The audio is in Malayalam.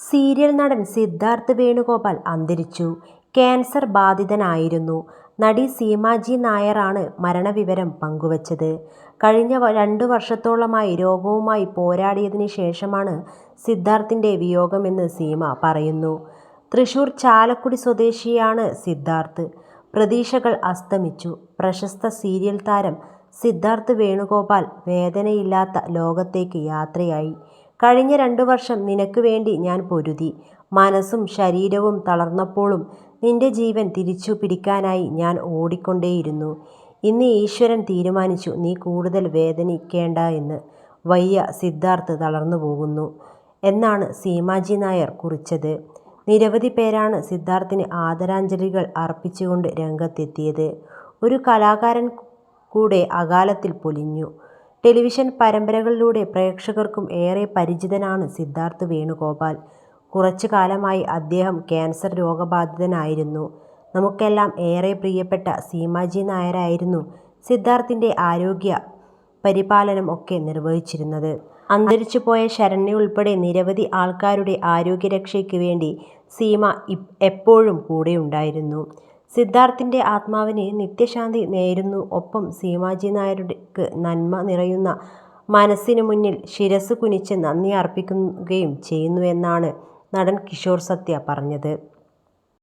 സീരിയൽ നടൻ സിദ്ധാർത്ഥ് വേണുഗോപാൽ അന്തരിച്ചു. ക്യാൻസർ ബാധിതനായിരുന്നു. നടി സീമാജി നായരാണ് മരണവിവരം പങ്കുവച്ചത്. കഴിഞ്ഞ 2 വർഷത്തോളമായി രോഗവുമായി പോരാടിയതിന് ശേഷമാണ് സിദ്ധാർത്ഥിന്റെ വിയോഗമെന്ന് സീമ പറയുന്നു. തൃശൂർ ചാലക്കുടി സ്വദേശിയാണ് സിദ്ധാർത്ഥ്. പ്രതീക്ഷകൾ അസ്തമിച്ചു. പ്രശസ്ത സീരിയൽ താരം സിദ്ധാർത്ഥ് വേണുഗോപാൽ വേദനയില്ലാത്ത ലോകത്തേക്ക് യാത്രയായി. കഴിഞ്ഞ 2 വർഷം നിനക്ക് വേണ്ടി ഞാൻ പൊരുതി. മനസ്സും ശരീരവും തളർന്നപ്പോഴും നിന്റെ ജീവൻ തിരിച്ചു പിടിക്കാനായി ഞാൻ ഓടിക്കൊണ്ടേയിരുന്നു. ഇന്ന് ഈശ്വരൻ തീരുമാനിച്ചു നീ കൂടുതൽ വേദനിക്കേണ്ട എന്ന്. വയ്യ, സിദ്ധാർത്ഥ് തളർന്നു പോകുന്നു എന്നാണ് സീമാജി നായർ കുറിച്ചത്. നിരവധി പേരാണ് സിദ്ധാർത്ഥിന് ആദരാഞ്ജലികൾ അർപ്പിച്ചുകൊണ്ട് രംഗത്തെത്തിയത്. ഒരു കലാകാരൻ കൂടെ അകാലത്തിൽ പൊലിഞ്ഞു. ടെലിവിഷൻ പരമ്പരകളിലൂടെ പ്രേക്ഷകർക്കും ഏറെ പരിചിതനാണ് സിദ്ധാർത്ഥ് വേണുഗോപാൽ. കുറച്ചു കാലമായി അദ്ദേഹം ക്യാൻസർ രോഗബാധിതനായിരുന്നു. നമുക്കെല്ലാം ഏറെ പ്രിയപ്പെട്ട സീമാജി നായരായിരുന്നു സിദ്ധാർത്ഥിന്റെ ആരോഗ്യ പരിപാലനം ഒക്കെ നിർവഹിച്ചിരുന്നത്. അന്തരിച്ചുപോയ ശരണ്യ ഉൾപ്പെടെ നിരവധി ആൾക്കാരുടെ ആരോഗ്യരക്ഷയ്ക്ക് വേണ്ടി സീമ എപ്പോഴും കൂടെയുണ്ടായിരുന്നു. സിദ്ധാർത്ഥിന്റെ ആത്മാവിന് നിത്യശാന്തി നേരുന്നു. ഒപ്പം സീമാജി നായർക്ക് നന്മ നിറയുന്ന മനസ്സിന് മുന്നിൽ ശിരസ് കുനിച്ച് നന്ദി അർപ്പിക്കുകയും ചെയ്യുന്നുവെന്നാണ് നടൻ കിഷോർ സത്യ പറഞ്ഞത്.